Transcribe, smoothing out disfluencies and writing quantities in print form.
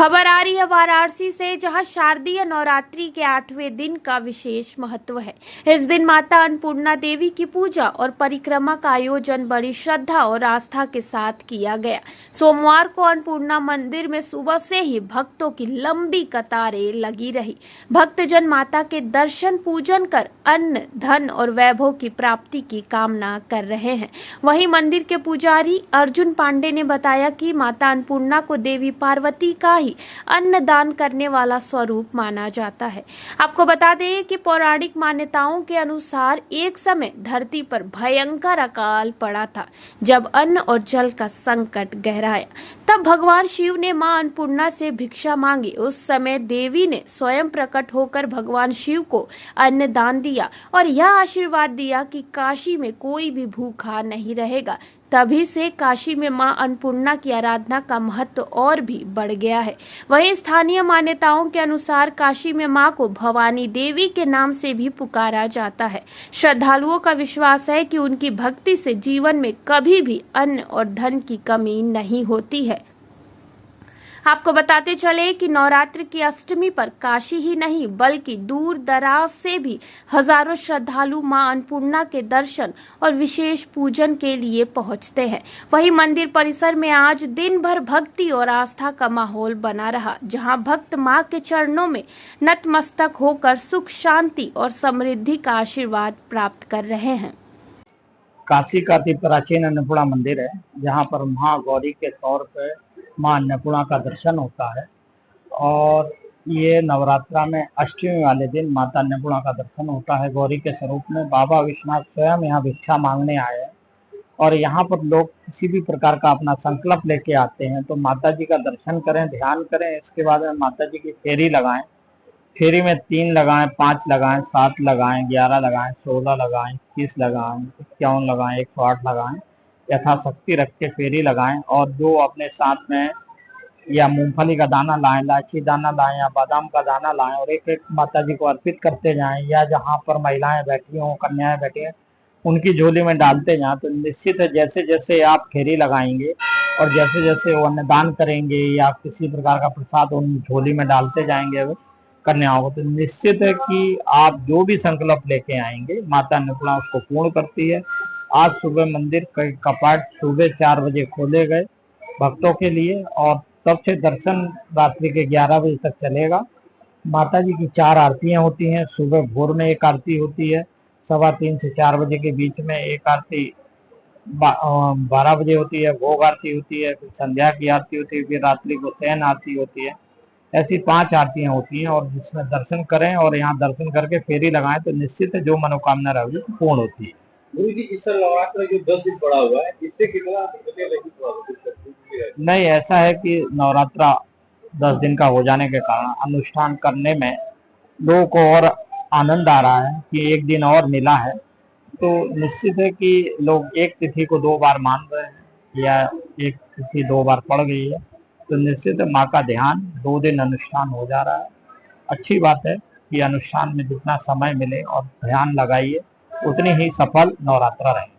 खबर आ रही है वाराणसी से, जहां शारदीय नवरात्रि के 8वें दिन का विशेष महत्व है। इस दिन माता अन्नपूर्णा देवी की पूजा और परिक्रमा का आयोजन बड़ी श्रद्धा और आस्था के साथ किया गया। सोमवार को अन्नपूर्णा मंदिर में सुबह से ही भक्तों की लंबी कतारें लगी रही। भक्तजन माता के दर्शन पूजन कर अन्न, धन और वैभव की प्राप्ति की कामना कर रहे हैं। वहीं मंदिर के पुजारी अर्जुन पांडे ने बताया कि माता अन्नपूर्णा को देवी पार्वती का ही अन्नदान करने वाला स्वरूप माना जाता है। आपको बता दें कि पौराणिक मान्यताओं के अनुसार एक समय धरती पर भयंकर अकाल पड़ा था। जब अन्न और जल का संकट गहराया, तब भगवान शिव ने मां अन्नपूर्णा से भिक्षा मांगी। उस समय देवी ने स्वयं प्रकट होकर भगवान शिव को अन्नदान दिया और यह आशीर्वाद दिया कि काशी में कोई भी भूखा नहीं रहेगा। तभी से काशी में मां अन्नपूर्णा की आराधना का महत्व और भी बढ़ गया है। वहीं स्थानीय मान्यताओं के अनुसार काशी में मां को भवानी देवी के नाम से भी पुकारा जाता है। श्रद्धालुओं का विश्वास है कि उनकी भक्ति से जीवन में कभी भी अन्न और धन की कमी नहीं होती है। आपको बताते चले कि नवरात्र की अष्टमी पर काशी ही नहीं बल्कि दूर दराज से भी हजारों श्रद्धालु मां अन्नपूर्णा के दर्शन और विशेष पूजन के लिए पहुंचते हैं। वहीं मंदिर परिसर में आज दिन भर भक्ति और आस्था का माहौल बना रहा, जहां भक्त मां के चरणों में नतमस्तक होकर सुख, शांति और समृद्धि का आशीर्वाद प्राप्त कर रहे हैं। काशी का अति प्राचीन अन्नपूर्णा मंदिर है, जहाँ पर महागौरी के तौर पर मां अन्नपूर्णा का दर्शन होता है। और ये नवरात्रा में अष्टमी वाले दिन माता अन्नपूर्णा का दर्शन होता है। गौरी के स्वरूप में बाबा विश्वनाथ स्वयं यहाँ भिक्षा मांगने आए हैं और यहाँ पर लोग किसी भी प्रकार का अपना संकल्प लेके आते हैं तो माता जी का दर्शन करें, ध्यान करें। इसके बाद में माता जी की फेरी लगाएं। फेरी में 3 लगाएं, 5 लगाएं, 7 लगाएं, 11 लगाएं, 16 लगाएं, 21 लगाएं, 51 लगाएं, 108 लगाएं। यथाशक्ति रख के फेरी लगाएं और जो अपने साथ में या मूंगफली का दाना लाएं, इलायची दाना लाएं या बादाम का दाना लाएं और एक एक माता जी को अर्पित करते जाएं। या जहां पर महिलाएं बैठी हों, कन्याएं बैठी हैं, उनकी झोली में डालते जाएं। तो निश्चित है जैसे जैसे आप फेरी लगाएंगे और जैसे जैसे वो अन्नदान करेंगे या किसी प्रकार का प्रसाद उन झोली में डालते जाएंगे कन्याओं को, तो निश्चित है कि आप जो भी संकल्प लेके आएंगे माता अन्नपूर्णा उसको पूर्ण करती है। आज सुबह मंदिर के कपाट सुबह 4 बजे खोले गए भक्तों के लिए और तब से दर्शन रात्रि के 11 बजे तक चलेगा। माता जी की 4 आरतियां होती हैं। सुबह भोर में एक आरती होती है, 3:15 से 4 बजे के बीच में एक आरती 12 बजे होती है, भोग आरती होती है, फिर संध्या की आरती होती है, फिर रात्रि को शयन आरती होती है। ऐसी 5 आरतियां होती हैं और जिसमें दर्शन करें और यहाँ दर्शन करके फेरी लगाएं तो निश्चित है जो मनोकामना रहेगी पूर्ण होती है। गुरु जी, इस साल नवरात्र जो 10 दिन पड़ा हुआ है, इससे कितना नहीं, ऐसा है कि नवरात्रा 10 दिन का हो जाने के कारण अनुष्ठान करने में लोगों को और आनंद आ रहा है कि एक दिन और मिला है। तो निश्चित है कि लोग एक तिथि को 2 बार मान रहे हैं या एक तिथि 2 बार पड़ गई है, तो निश्चित है माँ का ध्यान 2 दिन अनुष्ठान हो जा रहा है। अच्छी बात है कि अनुष्ठान में जितना समय मिले और ध्यान लगाइए उतनी ही सफल नवरात्रा रहे।